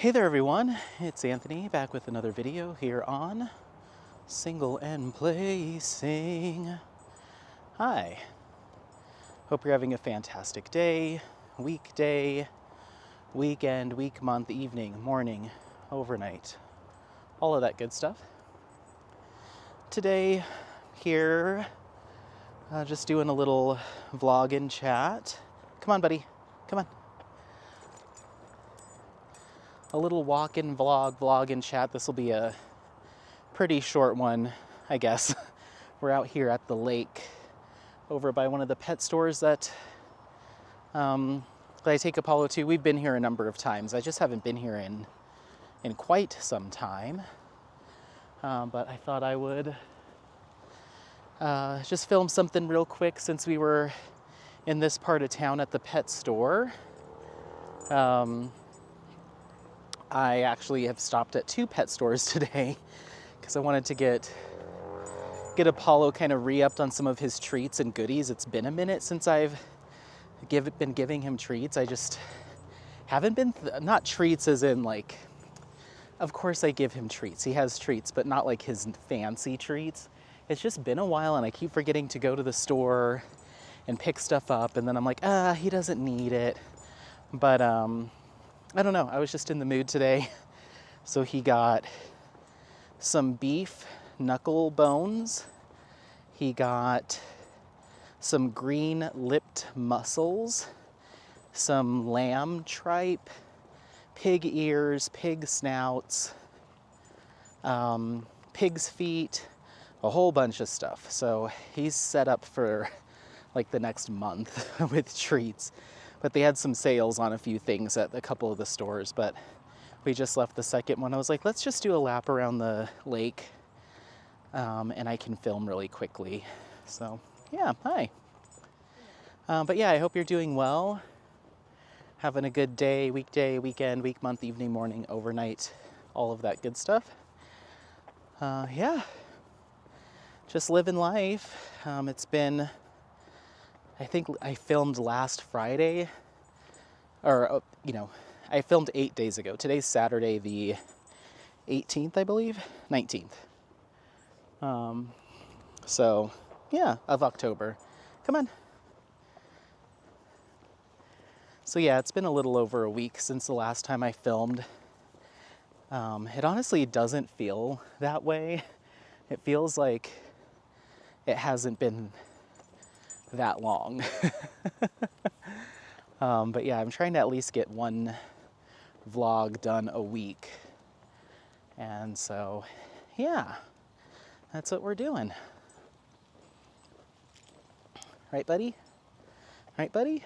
Hey there everyone, it's Anthony back with another video here on Single and Placing. Hi, hope you're having a fantastic day, weekday, weekend, week, month, evening, morning, overnight, all of that good stuff. Today here, just doing a little vlog and chat. Come on buddy, come on. A little walk-in vlog and chat. This will be a pretty short one, I guess. We're out here at the lake over by one of the pet stores that I take Apollo to. We've been here a number of times. I just haven't been here in quite some time. But I thought I would just film something real quick since we were in this part of town at the pet store. I actually have stopped at 2 pet stores today because I wanted to get Apollo kind of re-upped on some of his treats and goodies. It's been a minute since I've been giving him treats. I just haven't been, not treats as in like, of course I give him treats. He has treats, but not like his fancy treats. It's just been a while and I keep forgetting to go to the store and pick stuff up. And then I'm like, he doesn't need it. But, I don't know, I was just in the mood today. So he got some beef knuckle bones. He got some green lipped mussels, some lamb tripe, pig ears, pig snouts, pig's feet, a whole bunch of stuff. So he's set up for like the next month with treats. But they had some sales on a few things at a couple of the stores, but we just left the second one. I was like, let's just do a lap around the lake, and I can film really quickly. So yeah, hi. But yeah, I hope you're doing well. Having a good day, weekday, weekend, week, month, evening, morning, overnight, all of that good stuff. Yeah, just living life. It's been, I think I filmed last Friday, or, I filmed 8 days ago. Today's Saturday, the 18th, I believe, 19th. So, yeah, of October. Come on. So yeah, it's been a little over a week since the last time I filmed. It honestly doesn't feel that way. It feels like it hasn't been that long. But yeah, I'm trying to at least get one vlog done a week. And so, yeah, that's what we're doing. Right, buddy? Right, buddy?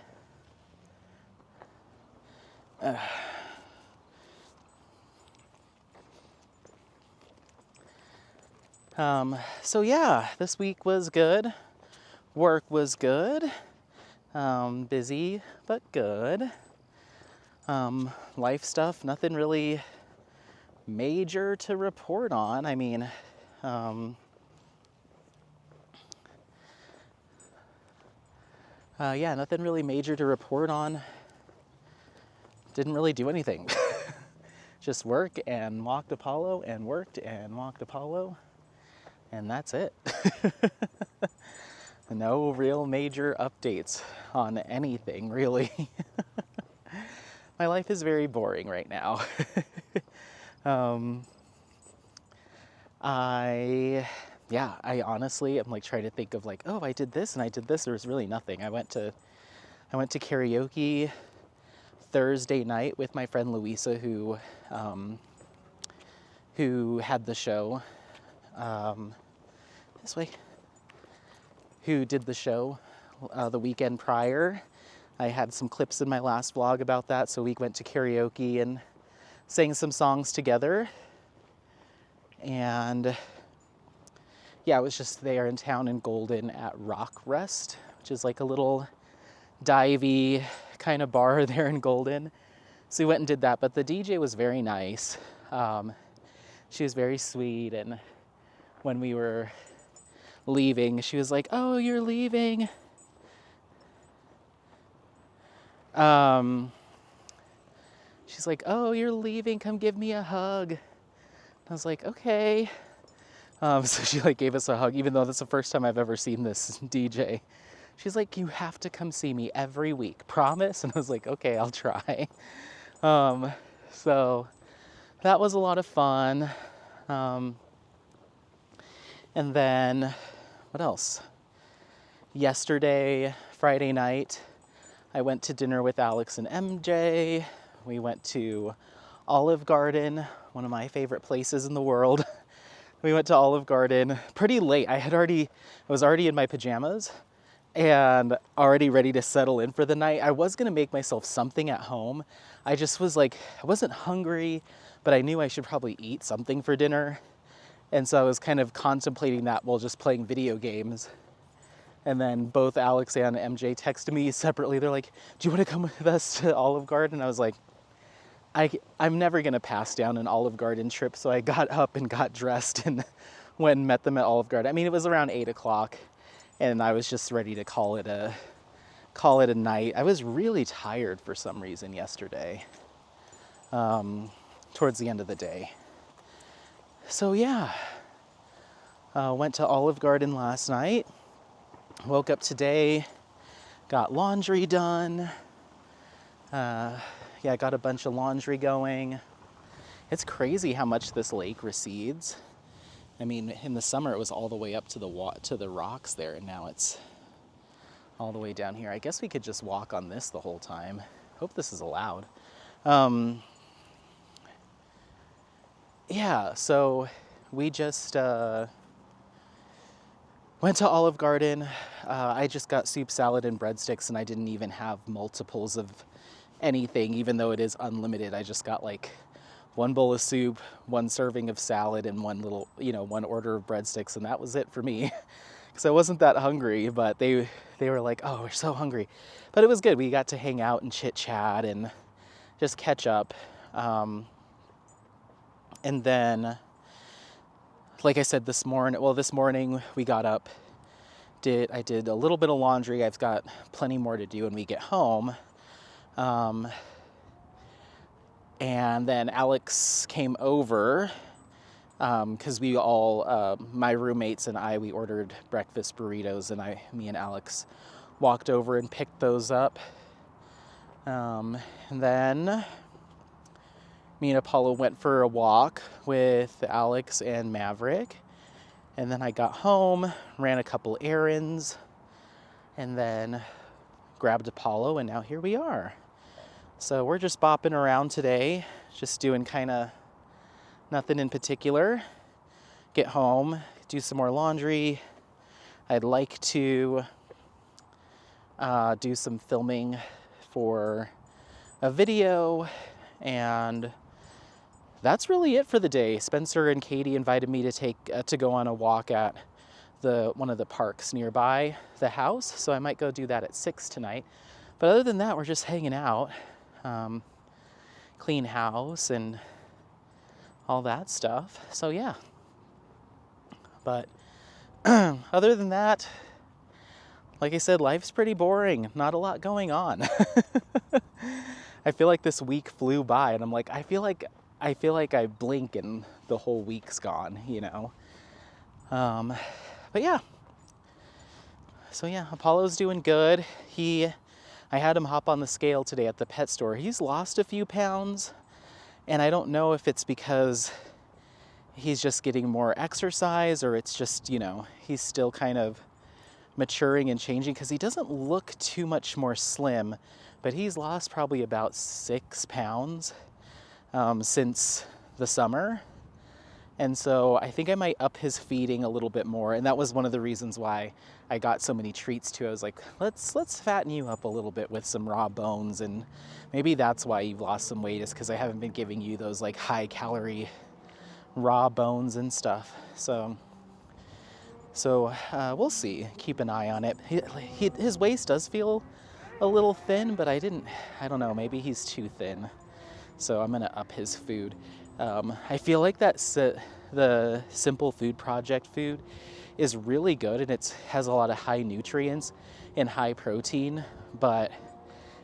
So yeah, this week was good. Work was good. Busy, but good. Life stuff, nothing really major to report on. I mean, yeah, nothing really major to report on. Didn't really do anything. Just work and walked Apollo and worked and walked Apollo. And that's it. No real major updates on anything, really. My life is very boring right now. I honestly am like trying to think of like, oh, I did this and I did this. There was really nothing. I went to karaoke Thursday night with my friend Louisa, who had the show. This way. Who did the show the weekend prior. I had some clips in my last vlog about that, so we went to karaoke and sang some songs together. And yeah, I was just there in town in Golden at Rock Rest, which is like a little divey kind of bar there in Golden. So we went and did that, but the DJ was very nice. She was very sweet, and when we were leaving, she was like, oh, you're leaving. she's like, oh, you're leaving, come give me a hug. I was like, okay. So she like gave us a hug, even though that's the first time I've ever seen this DJ. She's like, you have to come see me every week, promise? And I was like, okay, I'll try. So that was a lot of fun. And then, what else? Yesterday, Friday night, I went to dinner with Alex and MJ. We went to Olive Garden, one of my favorite places in the world. We went to Olive Garden pretty late. I was already in my pajamas and already ready to settle in for the night. I was gonna make myself something at home. I just was like, I wasn't hungry, but I knew I should probably eat something for dinner. And so I was kind of contemplating that while just playing video games. And then both Alex and MJ texted me separately. They're like, do you want to come with us to Olive Garden? I was like, I'm never going to pass down an Olive Garden trip. So I got up and got dressed and went and met them at Olive Garden. I mean, it was around 8 o'clock and I was just ready to call it a night. I was really tired for some reason yesterday, towards the end of the day. So yeah, went to Olive Garden last night. Woke up today, got laundry done. Yeah, got a bunch of laundry going. It's crazy how much this lake recedes. I mean, in the summer it was all the way up to the rocks there, and now it's all the way down here. I guess we could just walk on this the whole time. Hope this is allowed. Yeah, so we just went to Olive Garden. I just got soup, salad, and breadsticks, and I didn't even have multiples of anything, even though it is unlimited. I just got like one bowl of soup, one serving of salad, and one order of breadsticks, and that was it for me. Because I wasn't that hungry, but they were like, oh, we're so hungry. But it was good. We got to hang out and chit-chat and just catch up. And then, like I said, this morning we got up, I did a little bit of laundry. I've got plenty more to do when we get home. And then Alex came over, because we all, my roommates and I, we ordered breakfast burritos, and me and Alex walked over and picked those up. And then me and Apollo went for a walk with Alex and Maverick. And then I got home, ran a couple errands, and then grabbed Apollo, and now here we are. So we're just bopping around today, just doing kind of nothing in particular. Get home, do some more laundry. I'd like to do some filming for a video, and that's really it for the day. Spencer and Katie invited me to go on a walk at one of the parks nearby the house, so I might go do that at 6 tonight. But other than that, we're just hanging out, clean house and all that stuff. So yeah. But other than that, like I said, life's pretty boring. Not a lot going on. I feel like this week flew by, and I'm like, I feel like I blink and the whole week's gone, you know. But yeah. So yeah, Apollo's doing good. I had him hop on the scale today at the pet store. He's lost a few pounds, and I don't know if it's because he's just getting more exercise, or it's just, you know, he's still kind of maturing and changing, because he doesn't look too much more slim, but he's lost probably about 6 pounds since the summer. And so I think I might up his feeding a little bit more. And that was one of the reasons why I got so many treats too. I was like, let's fatten you up a little bit with some raw bones. And maybe that's why you've lost some weight, is because I haven't been giving you those like high calorie raw bones and stuff. So we'll see. Keep an eye on it. His waist does feel a little thin, but I don't know, maybe he's too thin. So I'm gonna up his food. I feel like the Simple Food Project food is really good, and it has a lot of high nutrients and high protein, but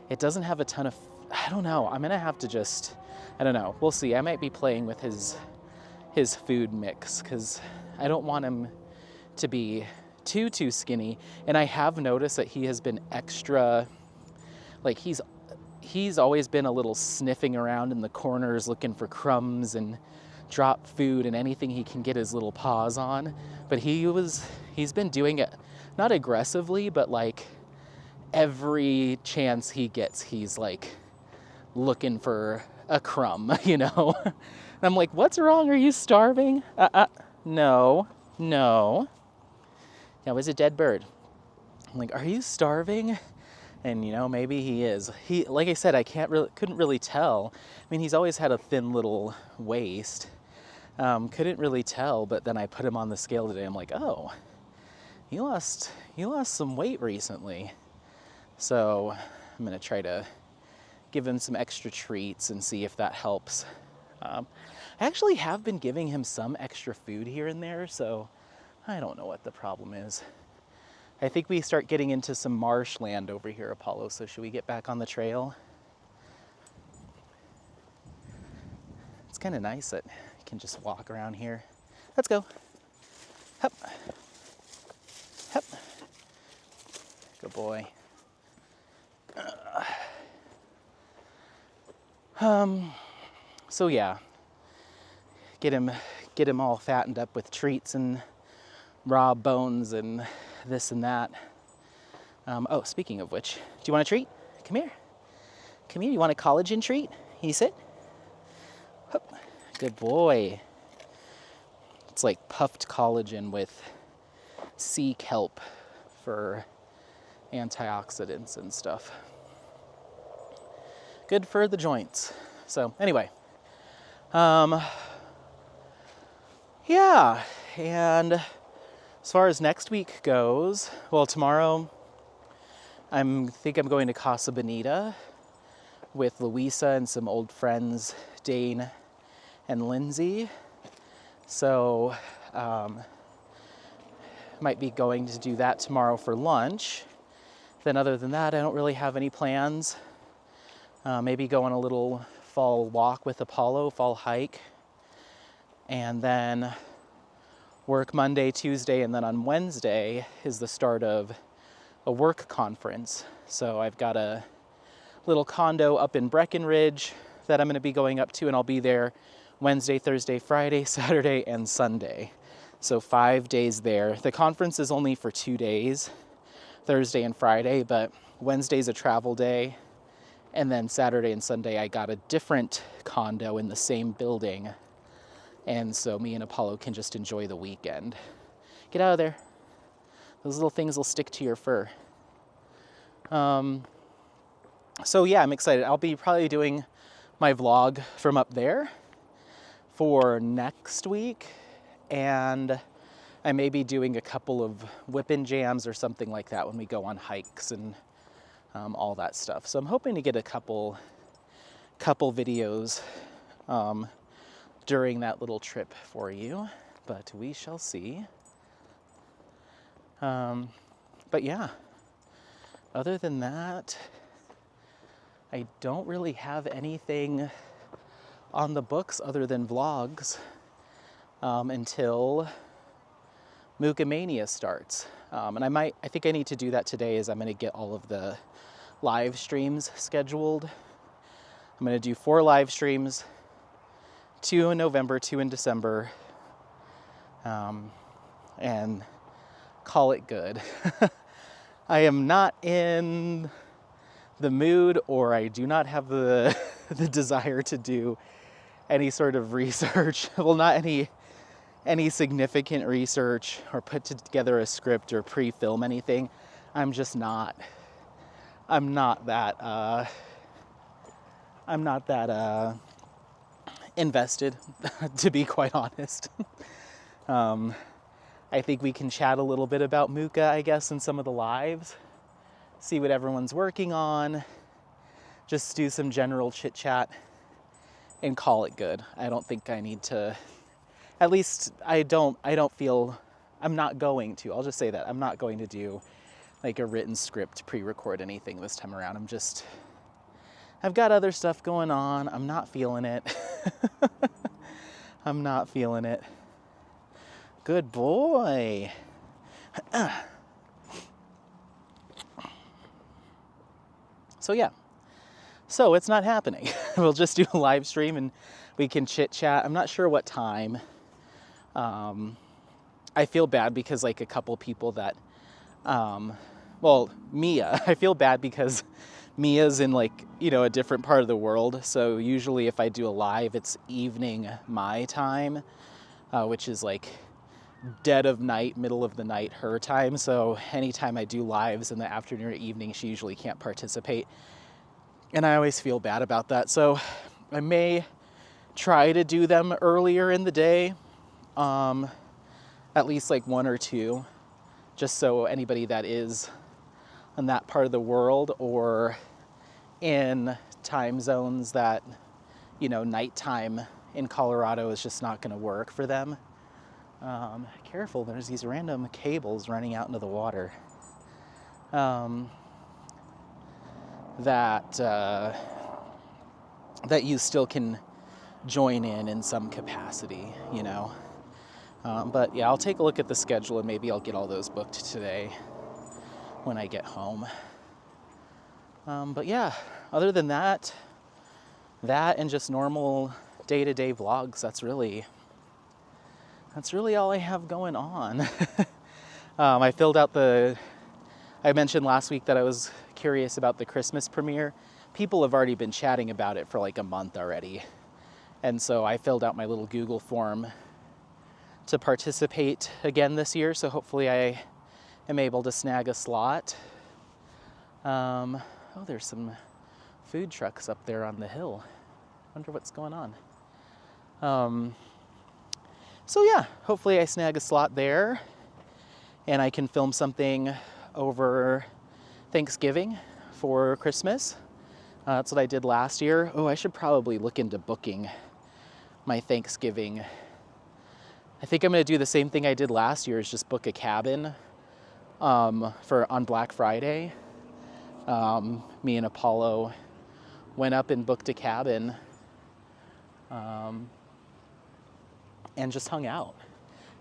it doesn't have a ton of, I don't know. I'm gonna have to just, I don't know. We'll see. I might be playing with his food mix because I don't want him to be too skinny. And I have noticed that he has been extra, like he's always been a little sniffing around in the corners looking for crumbs and drop food and anything he can get his little paws on. But he's been doing it not aggressively, but like every chance he gets, he's like looking for a crumb, you know? And I'm like, what's wrong? Are you starving? No. That was a dead bird. I'm like, are you starving? And you know, maybe he is. He, like I said, couldn't really tell. I mean, he's always had a thin little waist. Couldn't really tell, but then I put him on the scale today. I'm like, oh, you lost some weight recently. So I'm gonna try to give him some extra treats and see if that helps. I actually have been giving him some extra food here and there, so I don't know what the problem is. I think we start getting into some marshland over here, Apollo, so should we get back on the trail? It's kind of nice that you can just walk around here. Let's go. Hup. Hup. Good boy. So yeah, get him all fattened up with treats and raw bones and this and that. Oh, speaking of which, do you want a treat? Come here. Come here. You want a collagen treat? Can you sit? Hup. Good boy. It's like puffed collagen with sea kelp for antioxidants and stuff. Good for the joints. So anyway, yeah, and as far as next week goes, well, tomorrow I think I'm going to Casa Bonita with Louisa and some old friends, Dane and Lindsay. So might be going to do that tomorrow for lunch. Then other than that, I don't really have any plans. Maybe go on a little fall walk with Apollo, fall hike, and then work Monday, Tuesday, and then on Wednesday is the start of a work conference. So I've got a little condo up in Breckenridge that I'm going to be going up to, and I'll be there Wednesday, Thursday, Friday, Saturday, and Sunday. So 5 days there. The conference is only for 2 days, Thursday and Friday, but Wednesday's a travel day. And then Saturday and Sunday, I got a different condo in the same building. And so me and Apollo can just enjoy the weekend. Get out of there. Those little things will stick to your fur. So yeah, I'm excited. I'll be probably doing my vlog from up there for next week. And I may be doing a couple of whip-in jams or something like that when we go on hikes and all that stuff. So I'm hoping to get a couple videos during that little trip for you, but we shall see. But yeah, other than that, I don't really have anything on the books other than vlogs until Mooka Mania starts. And I think I need to do that today, is I'm going to get all of the live streams scheduled. I'm going to do 4 live streams, 2 in November, 2 in December, and call it good. I am not in the mood, or I do not have the desire to do any sort of research. Well, not any significant research or put together a script or pre-film anything. I'm not that invested, to be quite honest. I think we can chat a little bit about Mooka, I guess, in some of the lives, see what everyone's working on, just do some general chit chat and call it good. I don't think I need to, at least I'm not going to, I'll just say that, I'm not going to do like a written script, pre-record anything this time around. I've got other stuff going on. I'm not feeling it. I'm not feeling it. Good boy. So yeah. So it's not happening. We'll just do a live stream and we can chit chat. I'm not sure what time. I feel bad because like a couple people that, Mia, I feel bad because Mia's in like, a different part of the world. So usually if I do a live, it's evening my time, which is like dead of night, middle of the night her time. So anytime I do lives in the afternoon or evening, she usually can't participate. And I always feel bad about that. So I may try to do them earlier in the day, at least like 1 or 2, just so anybody that is in that part of the world or in time zones that, nighttime in Colorado is just not going to work for them. Careful, there's these random cables running out into the water. That you still can join in some capacity, But yeah, I'll take a look at the schedule and maybe I'll get all those booked today when I get home. But yeah, other than that and just normal day-to-day vlogs, that's really all I have going on. I mentioned last week that I was curious about the Christmas premiere. People have already been chatting about it for like a month already. And so I filled out my little Google form to participate again this year. So hopefully I am able to snag a slot. There's some food trucks up there on the hill. Wonder what's going on. So yeah, hopefully I snag a slot there and I can film something over Thanksgiving for Christmas. That's what I did last year. Oh, I should probably look into booking my Thanksgiving. I think I'm going to do the same thing I did last year, is just book a cabin on Black Friday. Me and Apollo went up and booked a cabin and just hung out.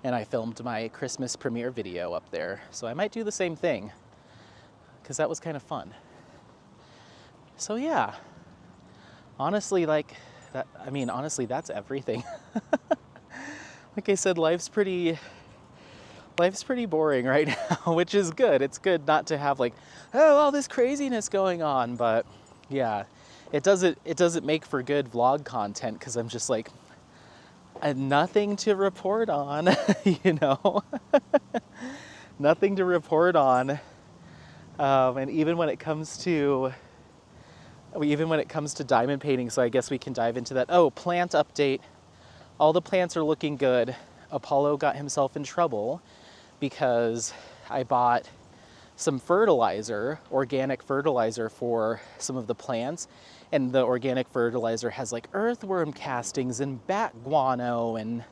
And I filmed my Christmas premiere video up there. So I might do the same thing because that was kind of fun. So yeah, honestly, that's everything. Like I said, life's pretty boring right now, which is good. It's good not to have all this craziness going on, but yeah, it doesn't make for good vlog content because I'm just like, nothing to report on, nothing to report on. And even when it comes to diamond painting, so I guess we can dive into that. Oh, plant update. All the plants are looking good. Apollo got himself in trouble because I bought some organic fertilizer for some of the plants. And the organic fertilizer has earthworm castings and bat guano and,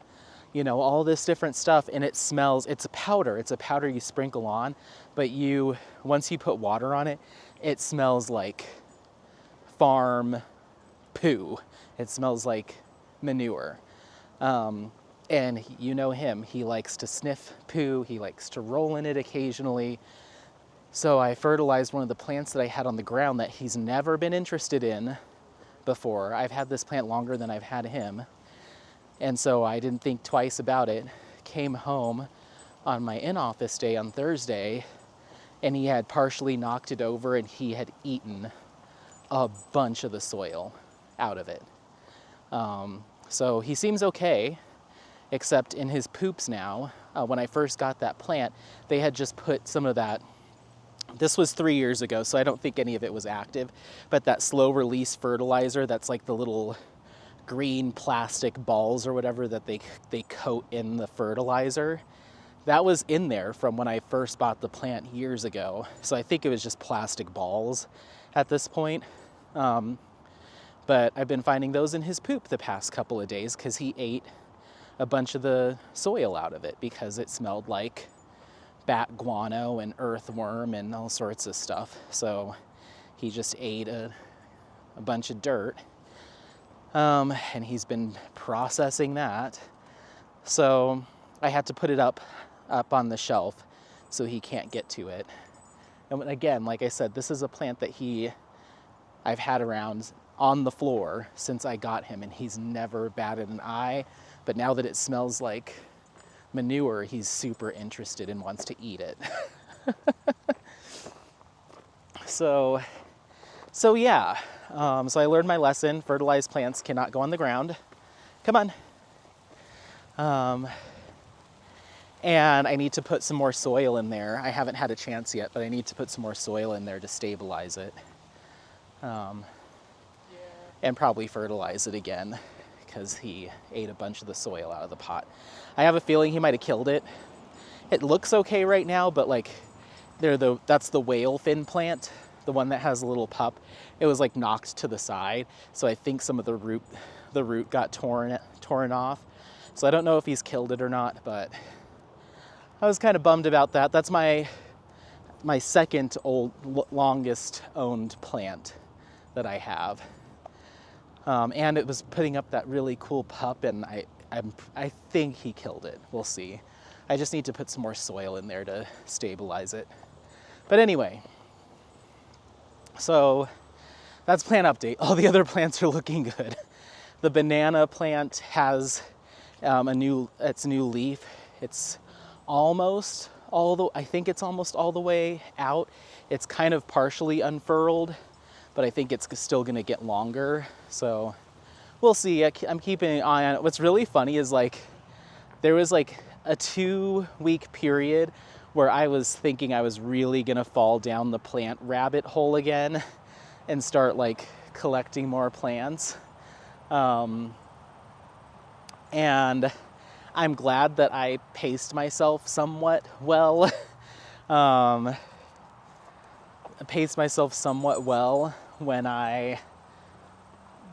all this different stuff. And it smells, it's a powder you sprinkle on, but once you put water on it, it smells like farm poo. It smells like manure. And him, he likes to sniff poo. He likes to roll in it occasionally. So I fertilized one of the plants that I had on the ground that he's never been interested in before. I've had this plant longer than I've had him. And so I didn't think twice about it. Came home on my in-office day on Thursday, and he had partially knocked it over and he had eaten a bunch of the soil out of it. So he seems okay, except in his poops now. When I first got that plant, they had just put some of that. This was 3 years ago, so I don't think any of it was active, but that slow release fertilizer, that's like the little green plastic balls or whatever that they coat in the fertilizer, that was in there from when I first bought the plant years ago. So I think it was just plastic balls at this point. But I've been finding those in his poop the past couple of days because he ate a bunch of the soil out of it because it smelled like bat guano and earthworm and all sorts of stuff. So he just ate a a bunch of dirt. And he's been processing that. So I had to put it up on the shelf so he can't get to it. And again, like I said, this is a plant that I've had around on the floor since I got him, and he's never batted an eye. But now that it smells like manure, he's super interested and wants to eat it. So yeah. So I learned my lesson. Fertilized plants cannot go on the ground. Come on. And I need to put some more soil in there. I haven't had a chance yet, but I need to put some more soil in there to stabilize it. And probably fertilize it again, because he ate a bunch of the soil out of the pot. I have a feeling he might have killed it. It looks okay right now, but like that's the whale fin plant, the one that has a little pup. It was like knocked to the side, so I think some of the root got torn off. So I don't know if he's killed it or not, but I was kind of bummed about that. That's my second longest owned plant that I have. And it was putting up that really cool pup, and I think he killed it. We'll see. I just need to put some more soil in there to stabilize it. But anyway, so that's plant update. All the other plants are looking good. The banana plant has its new leaf. It's almost I think it's almost all the way out. It's kind of partially unfurled, but I think it's still gonna get longer. So we'll see. I'm keeping an eye on it. What's really funny is like, there was like a 2-week period where I was thinking I was really gonna fall down the plant rabbit hole again and start like collecting more plants. And I'm glad that I paced myself somewhat well. When I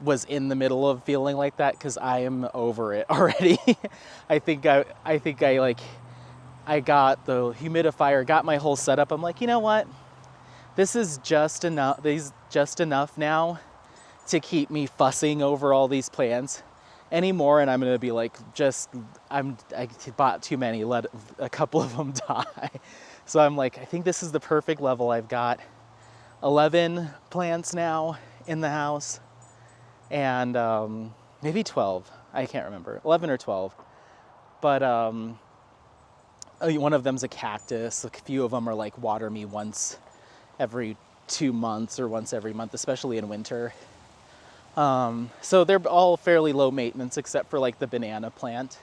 was in the middle of feeling like that, because I am over it already. I think I got the humidifier, got my whole setup. I'm like, you know what? This is just enough. These just enough now to keep me fussing over all these plants anymore. And I'm gonna be like, I bought too many. Let a couple of them die. So I'm like, I think this is the perfect level. I've got 11 plants now in the house, and maybe 12. I can't remember, 11 or 12. But one of them's a cactus. A few of them are like water me once every 2 months or once every month, especially in winter. So they're all fairly low maintenance except for like the banana plant.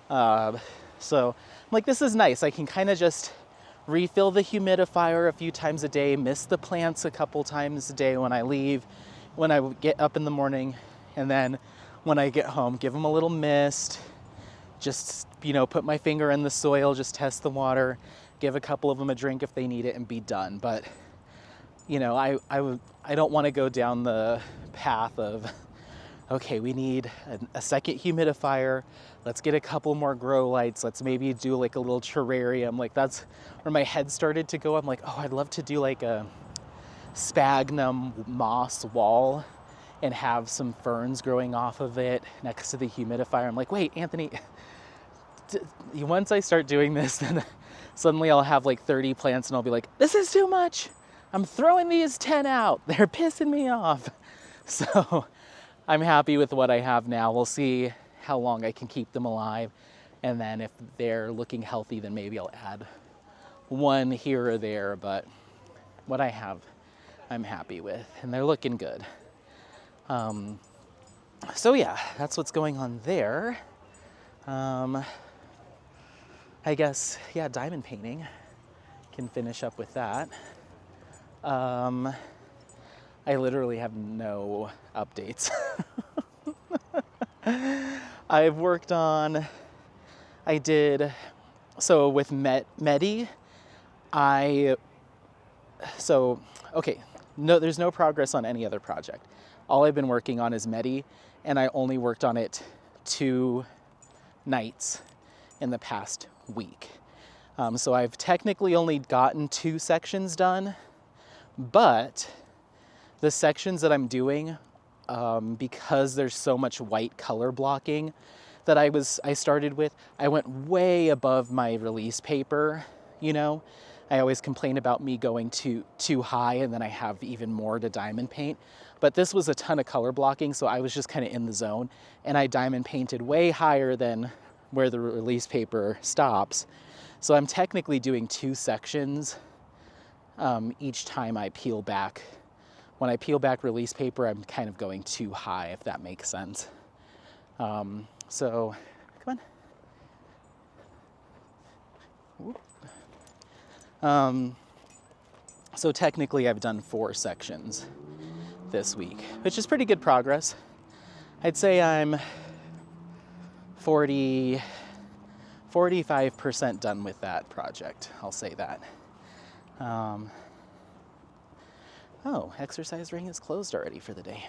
So I'm like, this is nice. I can kind of just refill the humidifier a few times a day, miss the plants a couple times a day when I leave, when I get up in the morning, and then when I get home, give them a little mist, just, put my finger in the soil, just test the water, give a couple of them a drink if they need it, and be done. But, I don't want to go down the path of, okay, we need a second humidifier. Let's get a couple more grow lights. Let's maybe do like a little terrarium. Like, that's where my head started to go. I'm like, oh, I'd love to do like a sphagnum moss wall and have some ferns growing off of it next to the humidifier. I'm like, wait, Anthony, once I start doing this, then suddenly I'll have like 30 plants and I'll be like, this is too much. I'm throwing these 10 out. They're pissing me off. So I'm happy with what I have now. We'll see how long I can keep them alive. And then if they're looking healthy, then maybe I'll add one here or there. But what I have, I'm happy with. And they're looking good. So yeah, that's what's going on there. I guess, yeah, diamond painting. Can finish up with that. I literally have no updates. I've worked on, so with Medi, no, there's no progress on any other project. All I've been working on is Medi, and I only worked on it 2 nights in the past week. So I've technically only gotten 2 sections done, but the sections that I'm doing, because there's so much white color blocking that I started with, I went way above my release paper, you know. I always complain about me going too high, and then I have even more to diamond paint. But this was a ton of color blocking, so I was just kind of in the zone, and I diamond painted way higher than where the release paper stops. So I'm technically doing 2 sections each time I peel back. When I peel back release paper, I'm kind of going too high, if that makes sense. So, come on. So technically I've done 4 sections this week, which is pretty good progress. I'd say I'm 45% done with that project. I'll say that. Oh, exercise ring is closed already for the day.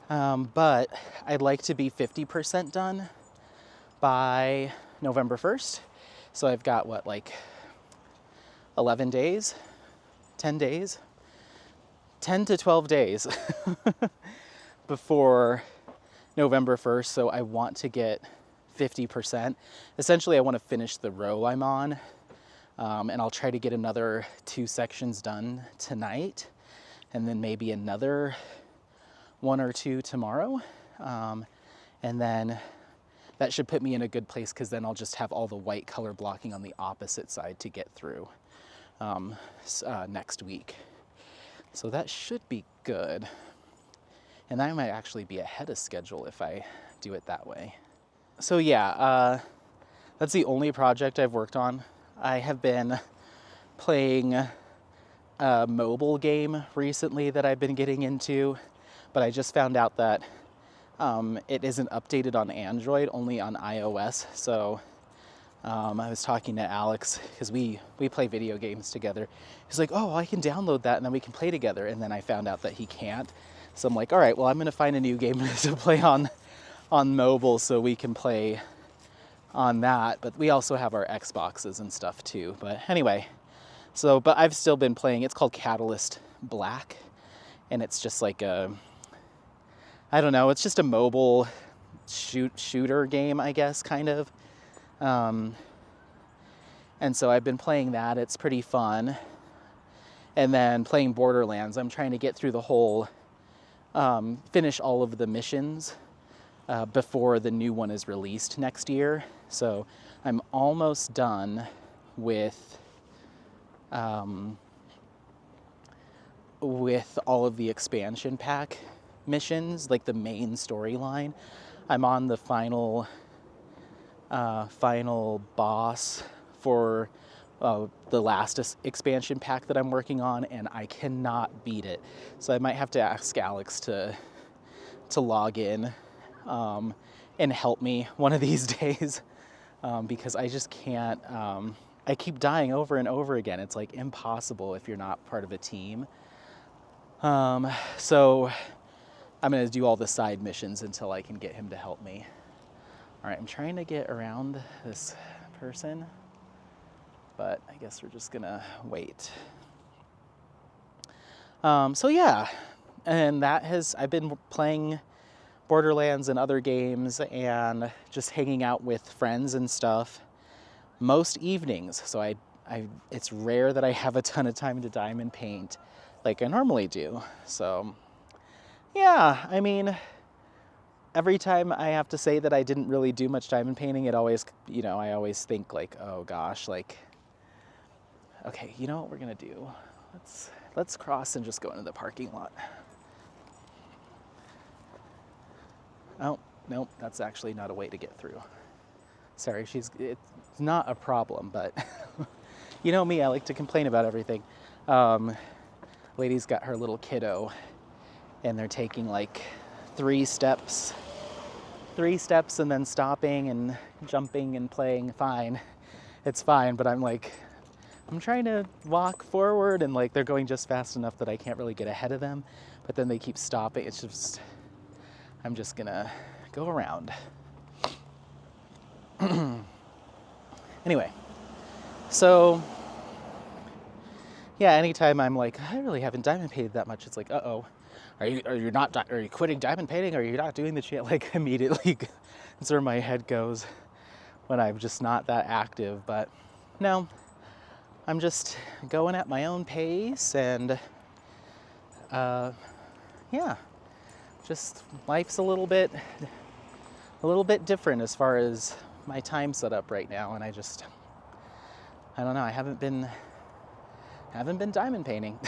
But I'd like to be 50% done by November 1st. So I've got what, like 11 days, 10 days, 10 to 12 days before November 1st. So I want to get 50%. Essentially, I want to finish the row I'm on. And I'll try to get another 2 sections done tonight, and then maybe another 1 or 2 tomorrow. And then that should put me in a good place, because then I'll just have all the white color blocking on the opposite side to get through next week. So that should be good. And I might actually be ahead of schedule if I do it that way. So yeah, that's the only project I've worked on. I have been playing a mobile game recently that I've been getting into, but I just found out that it isn't updated on Android, only on iOS. So I was talking to Alex, because we play video games together. He's like, oh, I can download that and then we can play together. And then I found out that he can't. So I'm like, all right, well, I'm gonna find a new game to play on mobile so we can play on that. But we also have our Xboxes and stuff too. But anyway, but I've still been playing. It's called Catalyst Black, and it's just like I don't know, it's just a mobile shooter game, I guess, kind of. And so I've been playing that. It's pretty fun. And then playing Borderlands, I'm trying to get through the whole, finish all of the missions before the new one is released next year. So I'm almost done with all of the expansion pack missions, like the main storyline. I'm on the final boss for the last expansion pack that I'm working on, and I cannot beat it. So I might have to ask Alex to log in and help me one of these days, because I just can't. I keep dying over and over again. It's like impossible if you're not part of a team. So I'm going to do all the side missions until I can get him to help me. All right, I'm trying to get around this person, but I guess we're just going to wait. So yeah, and I've been playing Borderlands and other games and just hanging out with friends and stuff most evenings. So it's rare that I have a ton of time to diamond paint like I normally do. So yeah, I mean, every time I have to say that I didn't really do much diamond painting, it always, I always think like, oh gosh, like, okay, you know what we're gonna do? Let's cross and just go into the parking lot. Oh, nope, that's actually not a way to get through. Sorry, it's not a problem, but you know me, I like to complain about everything. Lady's got her little kiddo, and they're taking like 3 steps and then stopping and jumping and playing. Fine, it's fine, but I'm trying to walk forward, and like they're going just fast enough that I can't really get ahead of them, but then they keep stopping. It's just, I'm just gonna go around. Anyway, so yeah, anytime I'm like, I really haven't diamond painted that much, it's like, uh-oh, are you quitting diamond painting? Are you not doing the channel? Like immediately that's where my head goes when I'm just not that active. But no, I'm just going at my own pace, and yeah, just life's a little bit different as far as my time set up right now, and I don't know, I haven't been diamond painting.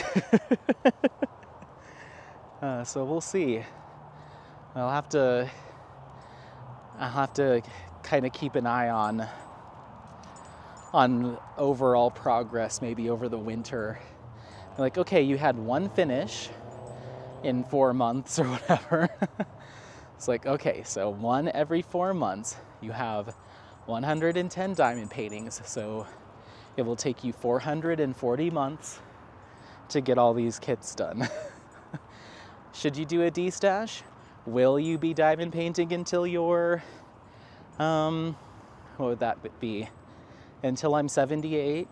So we'll see. I'll have to kind of keep an eye on overall progress maybe over the winter. Like, okay, you had one finish in 4 months or whatever. It's like, okay, so one every 4 months, you have 110 diamond paintings. So it will take you 440 months to get all these kits done. Should you do a D-stash? Will you be diamond painting until you're, what would that be? Until I'm 78?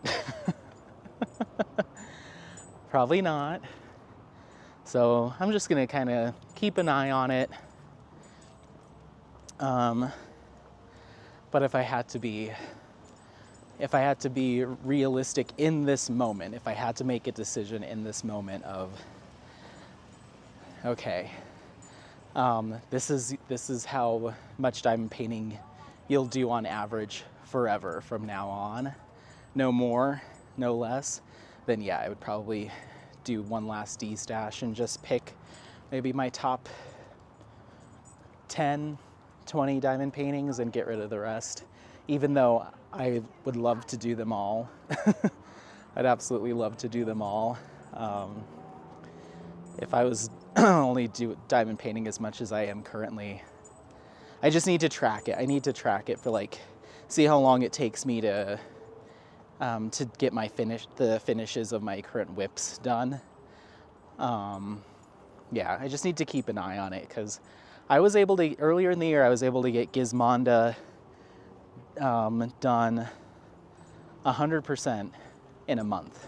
Probably not. So I'm just gonna kind of keep an eye on it. But if I had to be realistic in this moment, if I had to make a decision in this moment of, okay, this is how much diamond painting you'll do on average forever from now on, no more, no less, then yeah, I would probably do one last D-stash and just pick maybe my top 10, 20 diamond paintings and get rid of the rest, even though I would love to do them all. I'd absolutely love to do them all. If I was only do diamond painting as much as I am currently, I just need to track it. I need to track it for like, see how long it takes me to get the finishes of my current whips done. Yeah, I just need to keep an eye on it, because I was able to, earlier in the year, I was able to get Gizmonda done 100% in a month.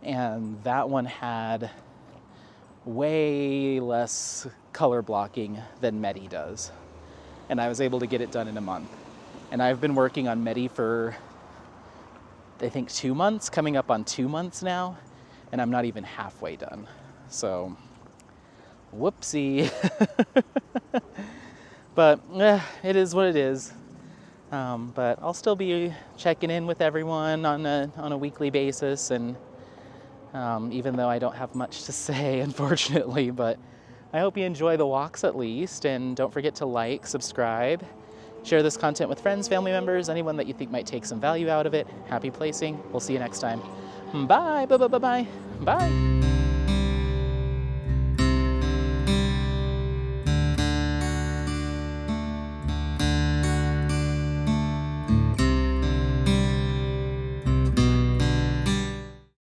And that one had way less color blocking than Medi does. And I was able to get it done in a month. And I've been working on Medi for, I think, 2 months, coming up on 2 months now, and I'm not even halfway done. So, whoopsie. But it is what it is. But I'll still be checking in with everyone on a weekly basis, and even though I don't have much to say, unfortunately, but I hope you enjoy the walks at least, and don't forget to like, subscribe, share this content with friends, family members, anyone that you think might take some value out of it. Happy placing. We'll see you next time. Bye. Bye. Bye. Bye. Bye. Bye.